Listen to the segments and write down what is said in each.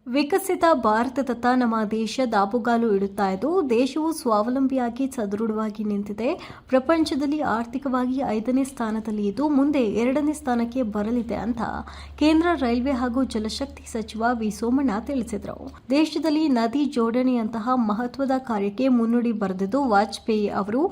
ವಿಕಸಿತ ಭಾರತದತ್ತ ನಮ್ಮ ದೇಶ ದಾಪುಗಾಲು ಇಡುತ್ತಾ ಇದ್ದು ದೇಶವು ಸ್ವಾವಲಂಬಿಯಾಗಿ ಸದೃಢವಾಗಿ ನಿಂತಿದೆ. ಪ್ರಪಂಚದಲ್ಲಿ ಆರ್ಥಿಕವಾಗಿ 5ನೇ ಸ್ಥಾನದಲ್ಲಿ ಇದ್ದು ಮುಂದೆ 2ನೇ ಸ್ಥಾನಕ್ಕೆ ಬರಲಿದೆ ಅಂತ ಕೇಂದ್ರ ರೈಲ್ವೆ ಹಾಗೂ ಜಲಶಕ್ತಿ ಸಚಿವ ವಿ ಸೋಮಣ್ಣ ತಿಳಿಸಿದರು. ದೇಶದಲ್ಲಿ ನದಿ ಜೋಡಣೆಯಂತಹ ಮಹತ್ವದ ಕಾರ್ಯಕ್ಕೆ ಮುನ್ನುಡಿ ಬರೆದಿದ್ದು ವಾಜಪೇಯಿ ಅವರು.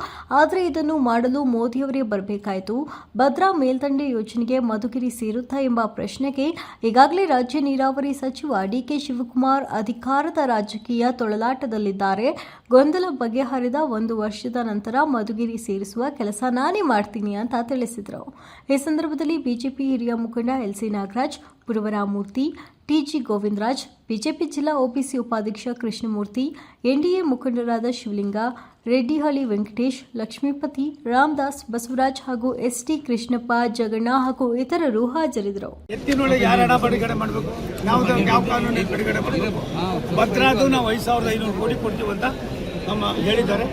ಆದರೆ ಇದನ್ನು ಮಾಡಲು ಮೋದಿಯವರೇ ಬರಬೇಕಾಯಿತು. ಭದ್ರಾ ಮೇಲ್ದಂಡೆ ಯೋಜನೆಗೆ ಮಧುಗಿರಿ ಸೇರುತ್ತಾ ಎಂಬ ಪ್ರಶ್ನೆಗೆ ಈಗಾಗಲೇ ರಾಜ್ಯ ನೀರಾವರಿ ಸಚಿವ ಡಿಕೆ ಶಿವಕುಮಾರ್ ಅಧಿಕಾರದ ರಾಜಕೀಯ ತೊಳಲಾಟದಲ್ಲಿದ್ದಾರೆ. ಗೊಂದಲ ಬಗೆಹರಿದ 1 ವರ್ಷದ ನಂತರ ಮಧುಗಿರಿ ಸೇರಿಸುವ ಕೆಲಸ ನಾನೇ ಮಾಡ್ತೀನಿ ಅಂತ ತಿಳಿಸಿದರು. ಈ ಸಂದರ್ಭದಲ್ಲಿ ಬಿಜೆಪಿ ಹಿರಿಯ ಮುಖಂಡ LC Nagaraj, Puravaramurthy, TG Govindaraj, BJP ಜಿಲ್ಲಾ ಒಬಿಸಿ ಉಪಾಧ್ಯಕ್ಷ ಕೃಷ್ಣಮೂರ್ತಿ, ಎನ್ಡಿಎ ಮುಖಂಡರಾದ ಶಿವಲಿಂಗ, ರೆಡ್ಡಿಹಳ್ಳಿ ವೆಂಕಟೇಶ್, ಲಕ್ಷ್ಮೀಪತಿ, ರಾಮದಾಸ್, ಬಸವರಾಜ್ ಹಾಗೂ ಎಸ್ಟಿ ಕೃಷ್ಣಪ್ಪ, ಜಗಣ್ಣ ಹಾಗೂ ಇತರರು ಹಾಜರಿದ್ದರು. ಭದ್ರಾದು ನಾವು 5,500 ಕೋಟಿ ಕೊಡ್ತೀವಿ ಅಂತ ನಮ್ಮ ಹೇಳಿದ್ದಾರೆ.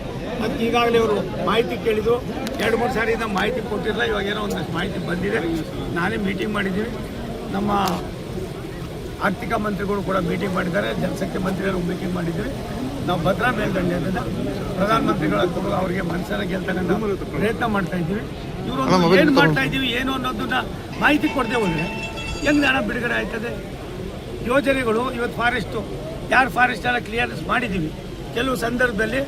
ಅದಕ್ಕೆ ಈಗಾಗಲೇ ಅವರು ಮಾಹಿತಿ ಕೇಳಿದ್ರು. 2-3 ಸಾರಿ ನಮ್ಮ ಮಾಹಿತಿ ಕೊಟ್ಟಿರಲ್ಲ. ಇವಾಗ ಏನೋ ಒಂದಷ್ಟು ಮಾಹಿತಿ ಬಂದಿದೆ. ನಾನೇ ಮೀಟಿಂಗ್ ಮಾಡಿದ್ದೀವಿ. ನಮ್ಮ ಆರ್ಥಿಕ ಮಂತ್ರಿಗಳು ಕೂಡ ಮೀಟಿಂಗ್ ಮಾಡಿದ್ದಾರೆ. ಜಲಶಕ್ತಿ ಮಂತ್ರಿಗಳು ಮೀಟಿಂಗ್ ಮಾಡಿದ್ದೀವಿ. ನಾವು ಭದ್ರಾ ಮೇಲ್ದಂಡೆಯಿಂದ ಪ್ರಧಾನಮಂತ್ರಿಗಳ ಅವರಿಗೆ ಮನಸ್ಸನ್ನ ಗೆಲ್ತಕ್ಕಂಥ ಪ್ರಯತ್ನ ಮಾಡ್ತಾ ಇದ್ದೀವಿ. ಇವರು ಏನು ಮಾಡ್ತಾ ಇದ್ದೀವಿ ಏನು ಅನ್ನೋದನ್ನ ಮಾಹಿತಿ ಕೊಡದೆ ಹೋದರೆ ಹೆಂಗೆ ಹಣ ಬಿಡುಗಡೆ ಆಯ್ತದೆ? ಯೋಜನೆಗಳು ಇವತ್ತು ಫಾರೆಸ್ಟು ಯಾರು ಫಾರೆಸ್ಟ್ ಎಲ್ಲ ಕ್ಲಿಯರೆನ್ಸ್ ಮಾಡಿದ್ದೀವಿ. ಕೆಲವು ಸಂದರ್ಭದಲ್ಲಿ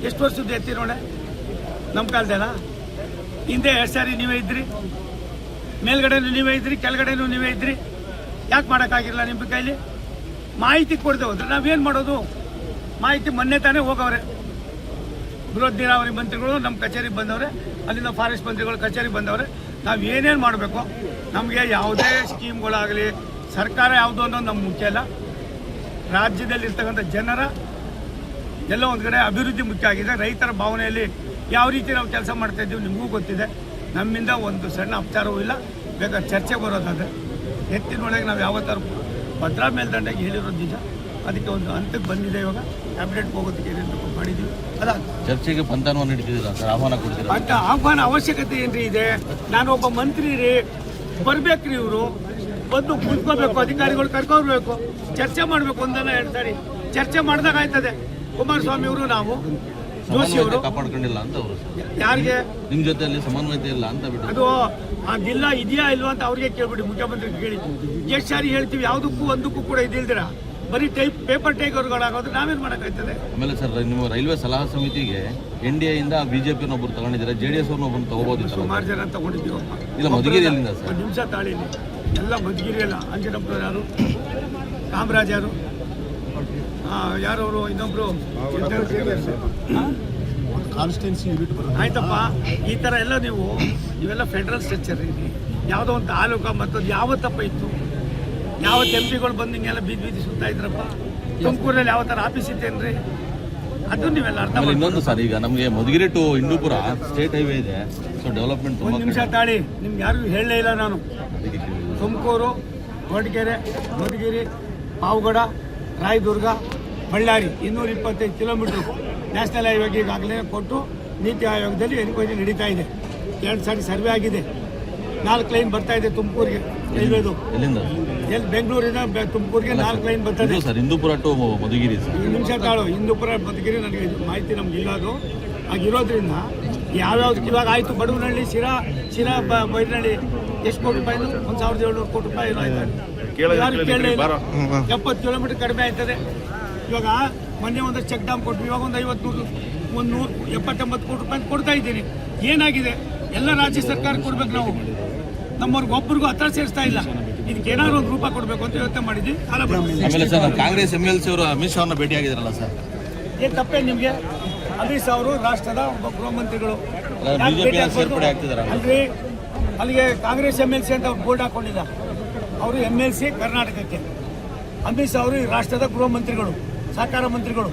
ಎಷ್ಟು ವರ್ಷದ್ದು ಎತ್ತಿ ನೋಡೆ ನಮ್ಮ ಕಾಲದಲ್ಲ. ಹಿಂದೆ 2 ಸಾರಿ ನೀವೇ ಇದ್ರಿ, ಮೇಲ್ಗಡೆನೂ ನೀವೇ ಇದ್ರಿ, ಕೆಳಗಡೆನೂ ನೀವೇ ಇದ್ರಿ. ಯಾಕೆ ಮಾಡೋಕ್ಕಾಗಿರಲ್ಲ ನಿಮ್ಮ ಕೈಲಿ? ಮಾಹಿತಿ ಕೊಡದೆ ಹೋದ್ರೆ ನಾವೇನು ಮಾಡೋದು? ಮಾಹಿತಿ ಮೊನ್ನೆ ತಾನೇ ಹೋಗವ್ರೆ. ಬೃಹತ್ ನೀರಾವರಿ ಮಂತ್ರಿಗಳು ನಮ್ಮ ಕಚೇರಿಗೆ ಬಂದವ್ರೆ, ಅಲ್ಲಿಂದ ಫಾರೆಸ್ಟ್ ಮಂತ್ರಿಗಳು ಕಚೇರಿಗೆ ಬಂದವ್ರೆ. ನಾವು ಏನೇನು ಮಾಡಬೇಕು, ನಮಗೆ ಯಾವುದೇ ಸ್ಕೀಮ್ಗಳಾಗಲಿ ಸರ್ಕಾರ ಯಾವುದು ಅನ್ನೋದು ನಮ್ಗೆ ಮುಖ್ಯ ಇಲ್ಲ. ರಾಜ್ಯದಲ್ಲಿರ್ತಕ್ಕಂಥ ಜನರ ಎಲ್ಲ ಒಂದು ಕಡೆ ಅಭಿವೃದ್ಧಿ ಮುಖ್ಯ ಆಗಿದೆ. ರೈತರ ಭಾವನೆಯಲ್ಲಿ ಯಾವ ರೀತಿ ನಾವು ಕೆಲಸ ಮಾಡ್ತಾ ಇದ್ದೀವಿ ನಿಮಗೂ ಗೊತ್ತಿದೆ. ನಮ್ಮಿಂದ ಒಂದು ಸಣ್ಣ ಅಪಚಾರವೂ ಇಲ್ಲ. ಬೇಕಾದ್ರೆ ಚರ್ಚೆ ಬರೋದಾದರೆ ಎತ್ತಿನೊಳಗೆ ನಾವು ಯಾವತ್ತಾರು ಭದ್ರಾ ಮೇಲ್ದಂಡೆಗೆ ಹೇಳಿರೋದು ನಿಜ. ಅದಕ್ಕೆ ಒಂದು ಹಂತಕ್ಕೆ ಬಂದಿದೆ. ಇವಾಗ ಕ್ಯಾಬಿನೆಟ್ಗೆ ಹೋಗೋದಕ್ಕೆ ಏನೇನು ಮಾಡಿದ್ದೀವಿ ಅಲ್ಲ, ಚರ್ಚೆಗೆ ಪಂಥವನ್ನು ನೀಡ್ತಿದ್ದೀರಾ ಸರ್? ಆಹ್ವಾನ ಕೊಡ್ತೀರಾ? ಅಂತ ಆಹ್ವಾನ ಅವಶ್ಯಕತೆ ಏನ್ರಿ ಇದೆ? ನಾನೊಬ್ಬ ಮಂತ್ರಿ ರೀ, ಬರ್ಬೇಕ್ರಿ. ಇವರು ಬಂದು ಕುತ್ಕೋಬೇಕು, ಅಧಿಕಾರಿಗಳು ಕರ್ಕೊಳ್ಬೇಕು, ಚರ್ಚೆ ಮಾಡಬೇಕು. 1-2 ಸಾರಿ ಚರ್ಚೆ ಮಾಡಿದಾಗ ಆಯ್ತದೆ. ಕುಮಾರಸ್ವಾಮಿ ಅವರು, ನಾವು ಜೋಶಿ ಅವರು ಕಾಪಾಡ್ಕೊಂಡಿಲ್ಲ ಅಂತ ಅವರು. ಯಾರಿಗೆ? ನಿಮ್ಮ ಜೊತೆಯಲ್ಲಿ ಸಮನ್ವಯತೆ ಇಲ್ಲ ಅಂತ ಬಿಟ್ಟು ಅದು ಆ ಜಿಲ್ಲಾ ಇದೆಯಾ ಇಲ್ವಾ ಅಂತ ಅವ್ರಿಗೆ ಕೇಳ್ಬಿಡಿ. ಮುಖ್ಯಮಂತ್ರಿ ಕೇಳಿ ಎಷ್ಟು ಸಾರಿ ಹೇಳ್ತೀವಿ, ಯಾವುದಕ್ಕೂ ಒಂದಕ್ಕೂ ಕೂಡ ಇದಿಲ್ದಿರ ಬರೀ ಪೇಪರ್ ಟೇಕರ್ಗಳಾಗೋದು ನಾವೇನು ಮಾಡೋಕ್ಕಾಗ್ತದೆ? ಆಮೇಲೆ ಸರ್, ನಿಮ್ಮ ರೈಲ್ವೆ ಸಲಹಾ ಸಮಿತಿಗೆ NDA ಇಂದ ಬಿಜೆಪಿಯನ್ನು ಒಬ್ಬರು ತಗೊಂಡಿದ್ದಾರೆ, JDS ಅವ್ರನ್ನ ಒಬ್ಬರು ತಗೋಬಹುದು. ಸುಮಾರು ಜನ ತಗೊಂಡಿದ್ದೀವಪ್ಪ. ಇಲ್ಲ, ಮಧುಗಿರಿಯಲ್ಲಿಂದ ಸರ್. 1 ನಿಮಿಷ ತಾಳಿಲ್ಲ, ಎಲ್ಲ ಮಧುಗಿರಿ ಅಲ್ಲ. ಅಂಜನಪ್ಪ ಯಾರು, ಕಾಮರಾಜ್ ಯಾರು, ಯಾರವರು, ಇನ್ನೊಬ್ರು ಕಾನ್ಸ್ಟಿಟ್ಯೂನ್ಸಿ ಯೂನಿಟ್ ಬರೋದು. ಆಯ್ತಪ್ಪ. ಈ ಥರ ಎಲ್ಲ ಇವೆಲ್ಲ ಫೆಡರಲ್ ಸ್ಟ್ರಕ್ಚರ್ ಇದೆ. ಯಾವುದೋ ಒಂದು ತಾಲೂಕು ಮತ್ತೊಂದು ಯಾವತ್ತಪ್ಪ ಇತ್ತು? ಯಾವತ್ತು MPಗಳು ಬಂದು ಹಿಂಗೆಲ್ಲ ಬೀದಿ ಸುತ್ತಾ ಇದ್ರಪ್ಪ? ತುಮಕೂರಲ್ಲಿ ಯಾವ ಥರ ಆಫೀಸ್ ಇತ್ತೇನ್ರಿ? ಅದು ನೀವೆಲ್ಲ ಅರ್ಥ ಮಾಡಿ. ಇನ್ನೊಂದು ಸರ್, ಈಗ ನಮಗೆ ಮಧುಗಿರಿ ಟು ಇಂದೂಪುರ ಸ್ಟೇಟ್ ಹೈವೇ ಇದೆ. ಸೊ ಡೆವಲಪ್ಮೆಂಟ್ 1 ನಿಮಿಷ ತಾಳಿ, ನಿಮ್ಗೆ ಯಾರಿಗೂ ಹೇಳಲೇ ಇಲ್ಲ ನಾನು. ತುಮಕೂರು, ಕೊರಟಗೆರೆ, ಮಧುಗಿರಿ, ಪಾವಗಡ, ರಾಯದುರ್ಗ, ಬಳ್ಳಾರಿ 225 ಕಿಲೋಮೀಟ್ರು ನ್ಯಾಷನಲ್ ಹೈವೇಗೆ ಈಗಾಗಲೇ ಕೊಟ್ಟು ನೀತಿ ಆಯೋಗದಲ್ಲಿ ಎನ್ಕ್ವೈರಿ ನಡೀತಾ ಇದೆ. 2 ಸಾರಿ ಸರ್ವೆ ಆಗಿದೆ. 4 ಲೈನ್ ಬರ್ತಾ ಇದೆ ತುಮಕೂರಿಗೆ ರೈಲ್ವೆದು. ಬೆಂಗಳೂರಿನ ತುಮಕೂರಿಗೆ 4 ಲೈನ್ ಬರ್ತದೆ ಸರ್. ಇಂದೂಪುರ ಟು ಮಧುಗಿರಿ. 1 ನಿಮಿಷ ತಾಳು. ಇಂದೂಪುರ ಮಧುಗಿರಿ ನನಗೆ ಮಾಹಿತಿ ನಮ್ಗೆ ಇಲ್ಲ. ಅದು ಆಗಿರೋದ್ರಿಂದ ಯಾವ್ಯಾವ್ದಕ್ಕೆ ಇವಾಗ ಆಯಿತು. ಬಡವನಹಳ್ಳಿ, ಶಿರಾ ಬೈರನಹಳ್ಳಿ ಎಷ್ಟು ಕೋಟಿ ರೂಪಾಯಿ? 1,700 ಕೋಟಿ ರೂಪಾಯಿ ಆಯ್ತು. ಯಾರು ಕೇಳಲೇ ಇಲ್ಲ. 70 ಕಿಲೋಮೀಟರ್ ಕಡಿಮೆ ಆಯ್ತದೆ. ಇವಾಗ ಮೊನ್ನೆ ಒಂದು ಚೆಕ್ ಡ್ಯಾಮ್ ಕೊಟ್ಟು ಇವಾಗ ಒಂದು 179 ಕೋಟಿ ರೂಪಾಯಿ ಕೊಡ್ತಾ ಇದ್ದೀನಿ. ಏನಾಗಿದೆ? ಎಲ್ಲ ರಾಜ್ಯ ಸರ್ಕಾರ ಕೊಡ್ಬೇಕು. ನಾವು ನಮ್ಮವ್ರಿಗೆ ಒಬ್ಬರಿಗೂ ಹತ್ರ ಸೇರಿಸ್ತಾ ಇಲ್ಲ. ಇದಕ್ಕೆ ಏನಾದ್ರು ಒಂದು ರೂಪ ಕೊಡಬೇಕು ಅಂತ ಯೋಚನೆ ಮಾಡಿದ್ವಿ. ಆಮೇಲೆ ಸರ್, ಕಾಂಗ್ರೆಸ್ MLC ಅವರು ಅಮಿತ್ ಶಾ ಅವ್ರನ್ನ ಭೇಟಿ ಆಗಿದ್ರಲ್ಲ ಸರ್? ಏನು ತಪ್ಪೇ ನಿಮಗೆ? ಅಮಿತ್ ಶಾ ಅವರು ರಾಷ್ಟ್ರದ ಒಬ್ಬ ಗೃಹ ಮಂತ್ರಿಗಳು. ಸೇರ್ಪಡೆ ಆಗ್ತಿದಾರ ಅಲ್ರಿ, ಅಲ್ಲಿಗೆ ಕಾಂಗ್ರೆಸ್ MLC ಅಂತ ಬೋರ್ಡ್ ಹಾಕೊಂಡಿಲ್ಲ. ಅವರು MLC ಕರ್ನಾಟಕಕ್ಕೆ. ಅಮಿತ್ ಶಾ ಅವರು ಈ ರಾಷ್ಟ್ರದ ಗೃಹ ಮಂತ್ರಿಗಳು, ಸಹಕಾರ ಮಂತ್ರಿಗಳು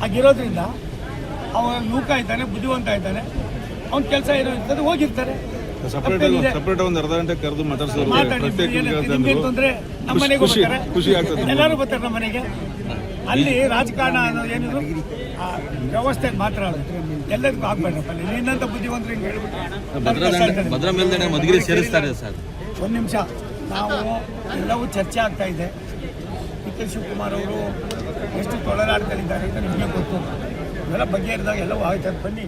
ಆಗಿರೋದ್ರಿಂದ ಅವನು ಯುವಕ ಇದ್ದಾನೆ, ಬುದ್ಧಿವಂತ ಇದ್ದಾನೆ. ಅವ್ನ ಕೆಲಸ ಏನೋ ಇರ್ತದೆ, ಹೋಗಿರ್ತಾರೆ. ಸಪರೇಟ್ ಒಂದು ಅರ್ಧ ಗಂಟೆ ಕರೆದು ಮಾತಾಡ್ಸೋರು. ತೊಂದರೆ ನಮ್ಮ ಮನೆಗೆ ಖುಷಿ ಆಗ್ತದೆ. ಎಲ್ಲರೂ ಬರ್ತಾರೆ ನಮ್ಮ ಮನೆಗೆ. ಅಲ್ಲಿ ರಾಜಕಾರಣ ಅನ್ನೋದು ಏನಿದ್ರು ವ್ಯವಸ್ಥೆಗೆ ಮಾತ್ರ ಎಲ್ಲದಕ್ಕೂ ಆಗ್ಬೇಕಪ್ಪ. ನಿನ್ನಂತ ಬುದ್ಧಿವಂತರು ಹಿಂಗೆ ಹೇಳ್ಬಿಟ್ಟು ಭದ್ರಾ ಮೇಲ್ದಂಡೆ ಮಧುಗಿರಿ ಸೇರಿಸ್ತಾರೆ ಸರ್. 1 ನಿಮಿಷ, ನಾವು ಎಲ್ಲವೂ ಚರ್ಚೆ ಆಗ್ತಾ ಇದೆ. ಕೆ ಶಿವಕುಮಾರ್ ಅವರು ಎಷ್ಟು ತೊಳಲಾಡ್ತಲಿದ್ದಾರೆ ಅಂತ ನಿಮಗೆ ಗೊತ್ತು. ಇವೆಲ್ಲ ಬಗೆಹರಿದಾಗ ಎಲ್ಲವೂ ಆಯ್ತು, ಬನ್ನಿ.